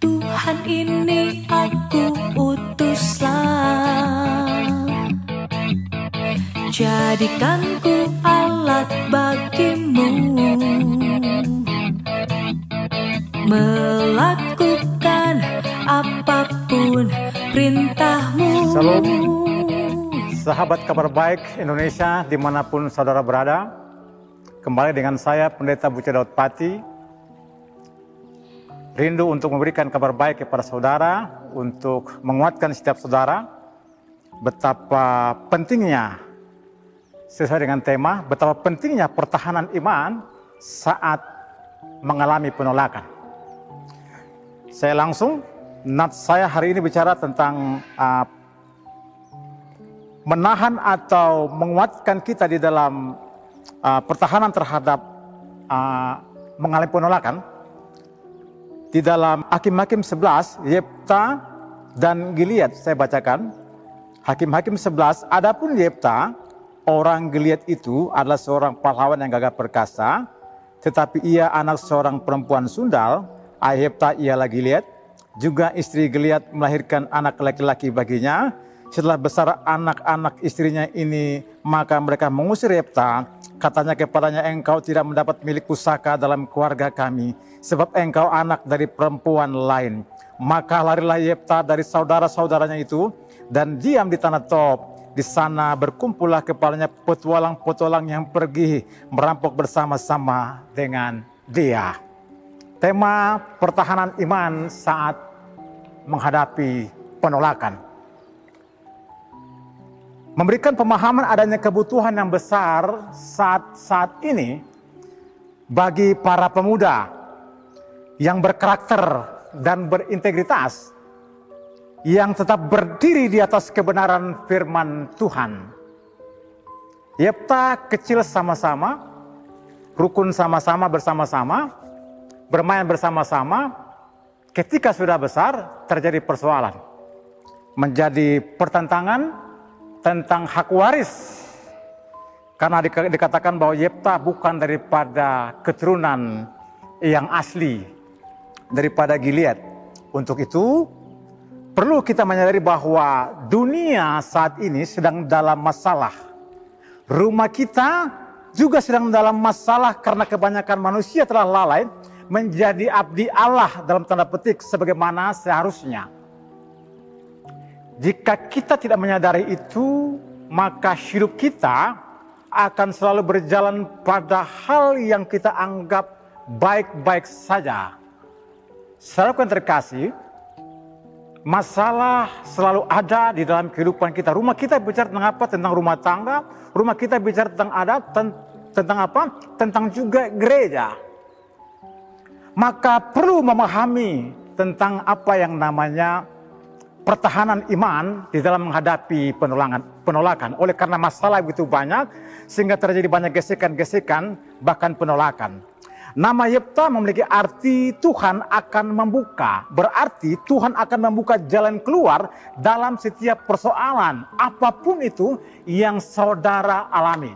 Tuhan, ini aku utuslah, jadikanku alat bagimu, melakukan apapun perintahmu. Salam, sahabat Kabar Baik Indonesia dimanapun saudara berada. Kembali dengan saya, Pendeta Buce Daud Pati. Rindu untuk memberikan kabar baik kepada saudara, untuk menguatkan setiap saudara. Betapa pentingnya, sesuai dengan tema, betapa pentingnya pertahanan iman saat mengalami penolakan. Saya langsung, saya hari ini bicara tentang menahan atau menguatkan kita di dalam pertahanan terhadap mengalami penolakan. Di dalam Hakim-Hakim 11, Yefta dan Gilead saya bacakan. Hakim-Hakim 11, adapun Yefta, orang Gilead itu adalah seorang pahlawan yang gagah perkasa, tetapi ia anak seorang perempuan sundal. Yefta ialah Gilead. Juga istri Gilead melahirkan anak laki-laki baginya. Setelah besar anak-anak istrinya ini, maka mereka mengusir Yefta. Katanya kepadanya, engkau tidak mendapat milik pusaka dalam keluarga kami, sebab engkau anak dari perempuan lain. Maka larilah Yefta dari saudara-saudaranya itu dan diam di tanah Tob. Di sana berkumpullah kepadanya petualang-petualang yang pergi merampok bersama-sama dengan dia. Tema pertahanan iman saat menghadapi penolakan. Memberikan pemahaman adanya kebutuhan yang besar saat ini bagi para pemuda yang berkarakter dan berintegritas, yang tetap berdiri di atas kebenaran firman Tuhan. Yefta kecil sama-sama, rukun sama-sama bersama-sama, bermain bersama-sama. Ketika sudah besar terjadi persoalan, menjadi pertentangan tentang hak waris, karena dikatakan bahwa Yefta bukan daripada keturunan yang asli daripada Gilead. Untuk itu perlu kita menyadari bahwa dunia saat ini sedang dalam masalah. Rumah kita juga sedang dalam masalah karena kebanyakan manusia telah lalai menjadi abdi Allah dalam tanda petik sebagaimana seharusnya. Jika kita tidak menyadari itu, maka hidup kita akan selalu berjalan pada hal yang kita anggap baik-baik saja. Saudara yang terkasih, masalah selalu ada di dalam kehidupan kita. Rumah kita bicara tentang apa? Tentang rumah tangga. Rumah kita bicara tentang adat, tentang apa? Tentang juga gereja. Maka perlu memahami tentang apa yang namanya pertahanan iman di dalam menghadapi penolakan. Oleh karena masalah begitu banyak, sehingga terjadi banyak gesekan-gesekan, bahkan penolakan. Nama Yefta memiliki arti Tuhan akan membuka. Berarti Tuhan akan membuka jalan keluar dalam setiap persoalan, apapun itu yang saudara alami,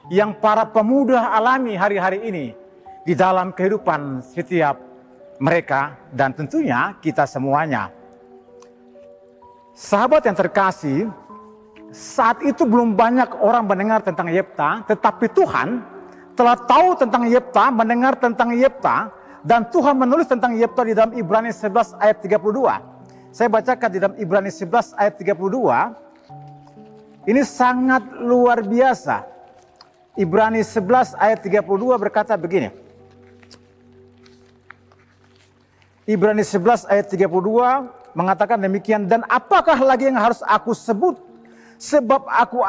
yang para pemuda alami hari-hari ini di dalam kehidupan setiap mereka, dan tentunya kita semuanya. Sahabat yang terkasih, saat itu belum banyak orang mendengar tentang Yefta, tetapi Tuhan telah tahu tentang Yefta, mendengar tentang Yefta, dan Tuhan menulis tentang Yefta di dalam Ibrani 11 ayat 32. Saya bacakan di dalam Ibrani 11 ayat 32. Ini sangat luar biasa. Ibrani 11 ayat 32 berkata begini. Ibrani 11 ayat 32 mengatakan demikian, dan apakah lagi yang harus aku sebut? Sebab aku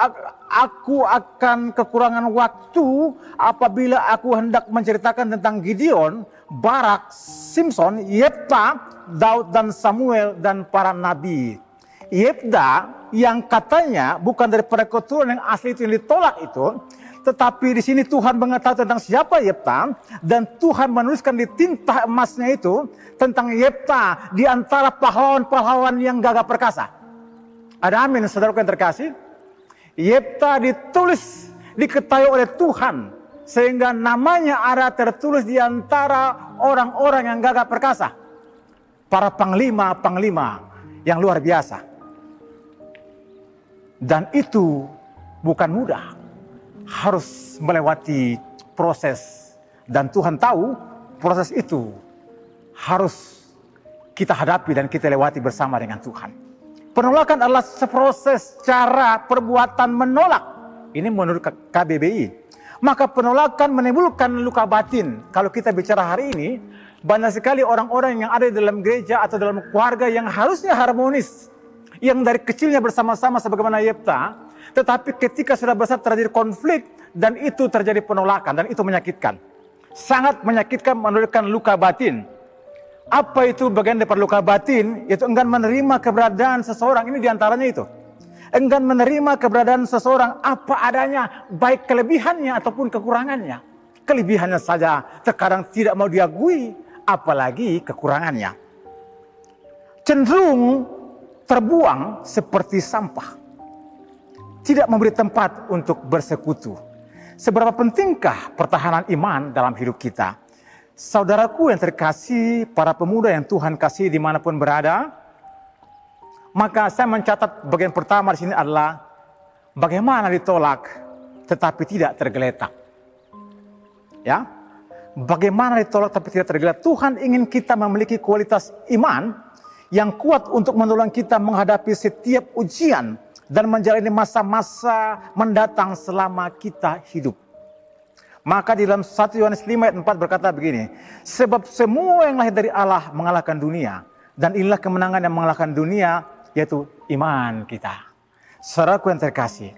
akan kekurangan waktu apabila aku hendak menceritakan tentang Gideon, Barak, Simson, Yefta, Daud dan Samuel dan para nabi. Yefta yang katanya bukan daripada keturunan yang asli itu yang ditolak itu, tetapi di sini Tuhan mengetahui tentang siapa Yefta, dan Tuhan menuliskan di tinta emasnya itu tentang Yefta di antara pahlawan-pahlawan yang gagah perkasa. Ada amin, saudaraku yang terkasih. Yefta ditulis, diketahui oleh Tuhan, sehingga namanya ada tertulis di antara orang-orang yang gagah perkasa. para panglima-panglima yang luar biasa. Dan itu bukan mudah, harus melewati proses. Dan Tuhan tahu proses itu harus kita hadapi dan kita lewati bersama dengan Tuhan. Penolakan adalah seproses cara perbuatan menolak. Ini menurut KBBI. Maka penolakan menimbulkan luka batin. Kalau kita bicara hari ini, banyak sekali orang-orang yang ada di dalam gereja atau dalam keluarga yang harusnya harmonis. Yang dari kecilnya bersama-sama sebagaimana Yefta. Tetapi ketika sudah besar terjadi konflik dan itu terjadi penolakan dan itu menyakitkan. Sangat menyakitkan, menimbulkan luka batin. Apa itu bagian daripada luka batin? Yaitu enggan menerima keberadaan seseorang. Ini diantaranya itu. Enggan menerima keberadaan seseorang apa adanya, baik kelebihannya ataupun kekurangannya. Kelebihannya saja terkadang tidak mau diakui, apalagi kekurangannya. Cenderung terbuang seperti sampah. Tidak memberi tempat untuk bersekutu. Seberapa pentingkah pertahanan iman dalam hidup kita? Saudaraku yang terkasih, para pemuda yang Tuhan kasih dimanapun berada, maka saya mencatat bagian pertama di sini adalah bagaimana ditolak tetapi tidak tergeletak. Ya, bagaimana ditolak tapi tidak tergeletak. Tuhan ingin kita memiliki kualitas iman yang kuat untuk menolong kita menghadapi setiap ujian dan menjalani masa-masa mendatang selama kita hidup. Maka di dalam 1 Yohanes 5 ayat 4 berkata begini, sebab semua yang lahir dari Allah mengalahkan dunia, dan inilah kemenangan yang mengalahkan dunia, yaitu iman kita. Saudaraku yang terkasih,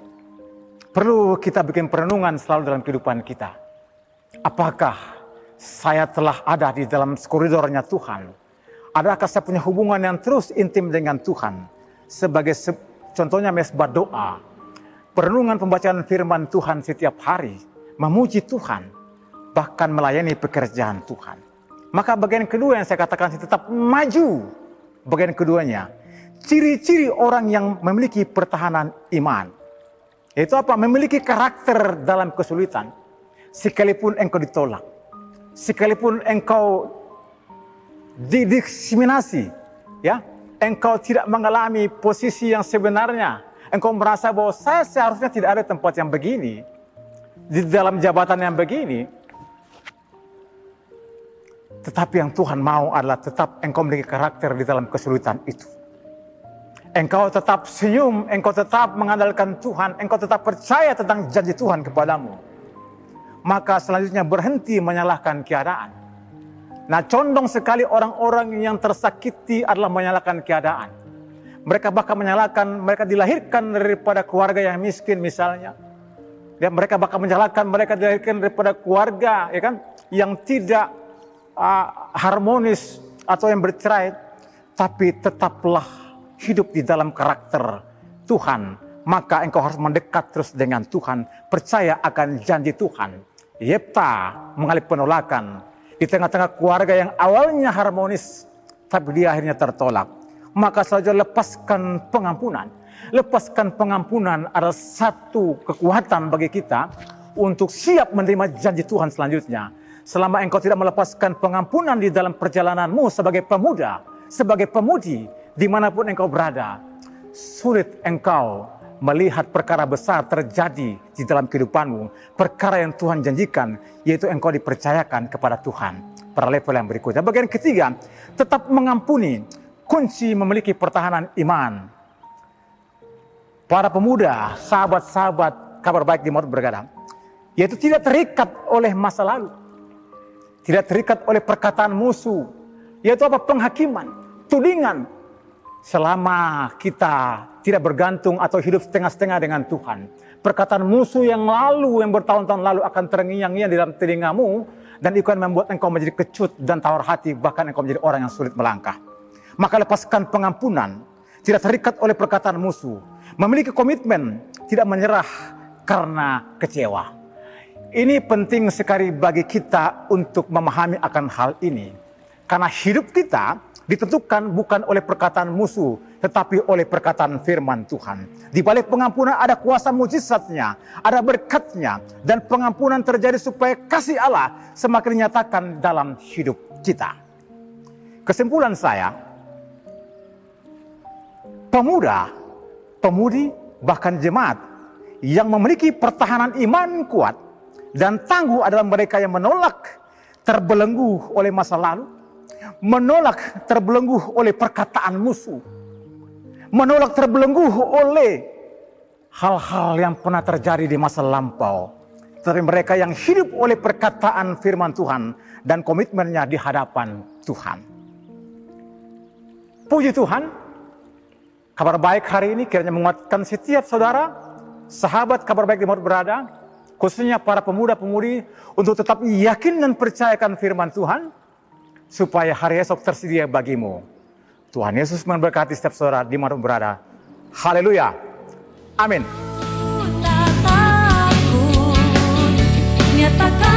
perlu kita bikin perenungan selalu dalam kehidupan kita. Apakah saya telah ada di dalam koridornya Tuhan? Adakah saya punya hubungan yang terus intim dengan Tuhan? Sebagai contohnya mesbah doa, perenungan pembacaan firman Tuhan setiap hari, memuji Tuhan, bahkan melayani pekerjaan Tuhan. Maka bagian kedua yang saya katakan tetap maju. Bagian keduanya, ciri-ciri orang yang memiliki pertahanan iman. Yaitu apa? Memiliki karakter dalam kesulitan. Sekalipun engkau ditolak, sekalipun engkau didiskriminasi, ya, engkau tidak mengalami posisi yang sebenarnya. Engkau merasa bahwa saya seharusnya tidak ada tempat yang begini, di dalam jabatan yang begini. Tetapi yang Tuhan mau adalah tetap engkau memiliki karakter di dalam kesulitan itu. Engkau tetap senyum, engkau tetap mengandalkan Tuhan, engkau tetap percaya tentang janji Tuhan kepadamu. Maka selanjutnya berhenti menyalahkan keadaan. Nah, condong sekali orang-orang yang tersakiti adalah menyalahkan keadaan. Mereka bahkan menyalahkan, mereka dilahirkan daripada keluarga yang miskin misalnya. Ya, mereka bakal menyalahkan mereka dilahirkan daripada keluarga, ya kan, yang tidak harmonis atau yang bercerai, tapi tetaplah hidup di dalam karakter Tuhan. Maka engkau harus mendekat terus dengan Tuhan, percaya akan janji Tuhan. Yefta mengalami penolakan di tengah-tengah keluarga yang awalnya harmonis, tapi dia akhirnya tertolak. Maka saja lepaskan pengampunan. Lepaskan pengampunan adalah satu kekuatan bagi kita untuk siap menerima janji Tuhan selanjutnya. Selama engkau tidak melepaskan pengampunan di dalam perjalananmu sebagai pemuda, sebagai pemudi, dimanapun engkau berada, sulit engkau melihat perkara besar terjadi di dalam kehidupanmu. Perkara yang Tuhan janjikan, yaitu engkau dipercayakan kepada Tuhan. Pada level yang berikutnya. Bagian ketiga, tetap mengampuni. Kunci memiliki pertahanan iman. Para pemuda, sahabat-sahabat kabar baik di Maut bergadang, yaitu tidak terikat oleh masa lalu. Tidak terikat oleh perkataan musuh. Yaitu apa? Penghakiman, tudingan. Selama kita tidak bergantung atau hidup setengah-setengah dengan Tuhan. Perkataan musuh yang lalu, yang bertahun-tahun lalu akan terngiang-ngiang di dalam telingamu. Dan itu akan membuat engkau menjadi kecut dan tawar hati. Bahkan engkau menjadi orang yang sulit melangkah. Maka lepaskan pengampunan. Tidak terikat oleh perkataan musuh. Memiliki komitmen. Tidak menyerah karena kecewa. Ini penting sekali bagi kita untuk memahami akan hal ini. Karena hidup kita ditentukan bukan oleh perkataan musuh, tetapi oleh perkataan firman Tuhan. Di balik pengampunan ada kuasa mujizatnya, ada berkatnya, dan pengampunan terjadi supaya kasih Allah semakin dinyatakan dalam hidup kita. kesimpulan saya, pemuda, pemudi, bahkan jemaat yang memiliki pertahanan iman kuat dan tangguh adalah mereka yang menolak terbelenggu oleh masa lalu, menolak terbelenggu oleh perkataan musuh, menolak terbelenggu oleh hal-hal yang pernah terjadi di masa lampau. Tetapi mereka yang hidup oleh perkataan firman Tuhan dan komitmennya di hadapan Tuhan. Puji Tuhan, kabar baik hari ini kiranya menguatkan setiap saudara, sahabat kabar baik dimanapun berada, khususnya para pemuda-pemudi, untuk tetap yakin dan percayakan firman Tuhan, supaya hari esok tersedia bagimu. Tuhan Yesus memberkati setiap saudara dimanapun berada. Haleluya. Amin. Nyatakan